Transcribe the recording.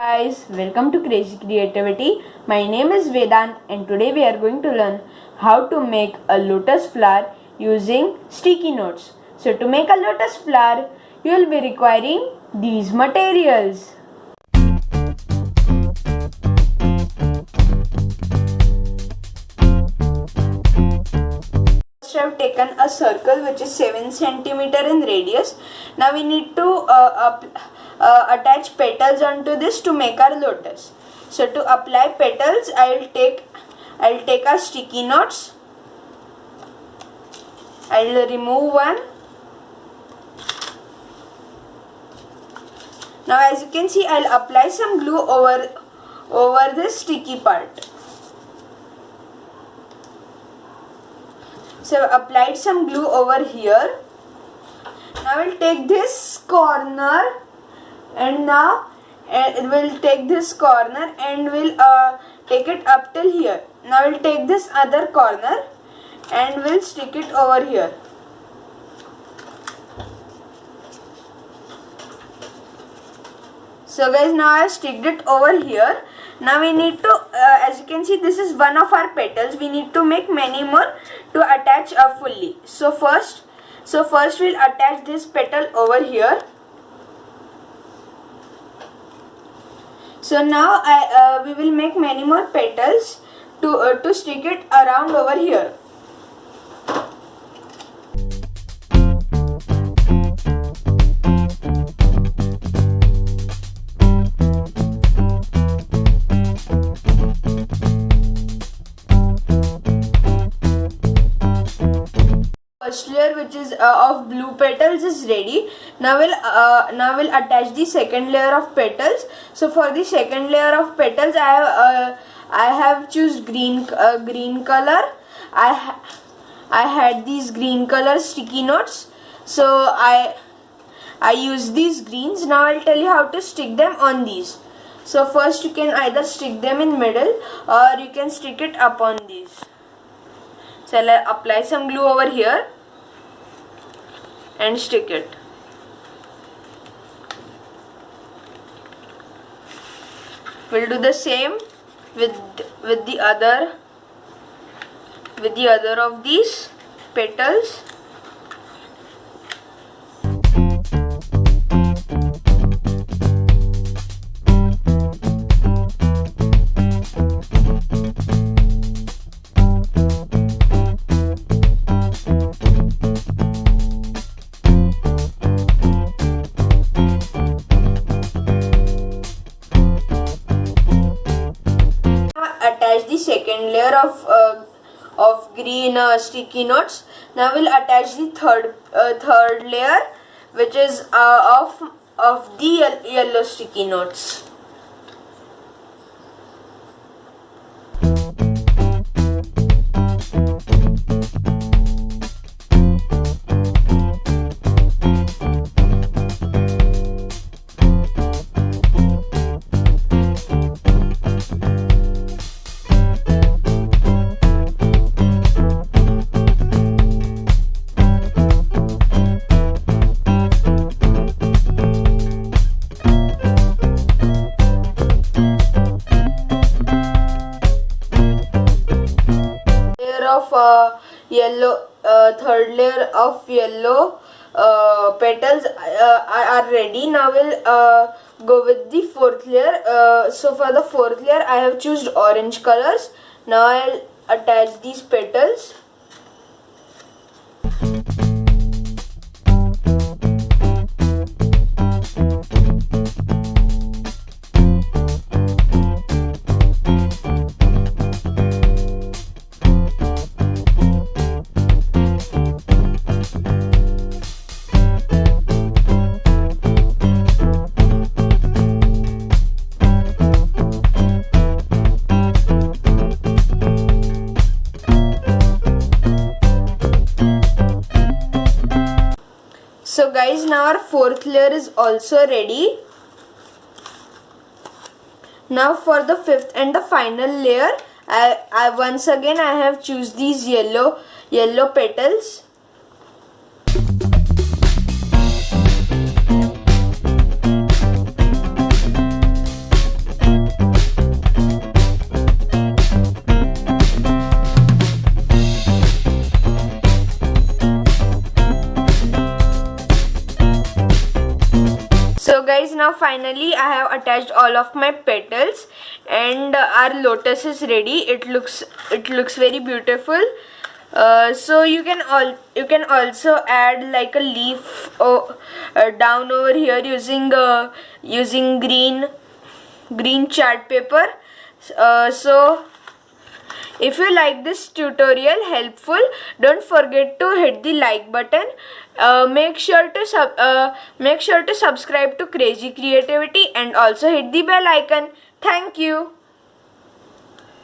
Guys, welcome to Crazy Creativity. My name is Vedant and today we are going to learn how to make a lotus flower using sticky notes. So to make a lotus flower, you will be requiring these materials. First I have taken a circle which is 7 centimeter in radius. Now we need to attach petals onto this to make our lotus. So to apply petals, I'll take our sticky notes. I'll remove one. Now as you can see, I'll apply some glue over this sticky part. So I've applied some glue over here. Now we'll take this corner and we'll take this corner and we'll take it up till here. Now we'll take this other corner and we'll stick it over here. So guys, now I have sticked it over here. Now we need to, as you can see, this is one of our petals. We need to make many more to attach fully. So first we'll attach this petal over here. So now we will make many more petals to stick it around over here. First layer, which is of blue petals, is ready. Now we'll attach the second layer of petals. So for the second layer of petals, I have choose green color. I had these green color sticky notes, so I use these greens. Now I'll tell you how to stick them on these. So first you can either stick them in middle or you can stick it up on these. So I'll apply some glue over here and stick it. We'll do the same with the other of these petals. Attach the second layer of green sticky notes. Now we'll attach the third layer, which is of the yellow sticky notes. Third layer of yellow petals are ready. Now we'll go with the fourth layer. So for the fourth layer, I have chosen orange colors. Now I'll attach these petals. So guys, now our fourth layer is also ready. Now for the fifth and the final layer, I once again have choose these yellow petals. now finally I have attached all of my petals, and our lotus is ready. It looks very beautiful. So you can also add like a leaf down over here using green chart paper. So if you like this tutorial helpful, don't forget to hit the like button. Make sure to subscribe to Crazy Creativity and also hit the bell icon. Thank you.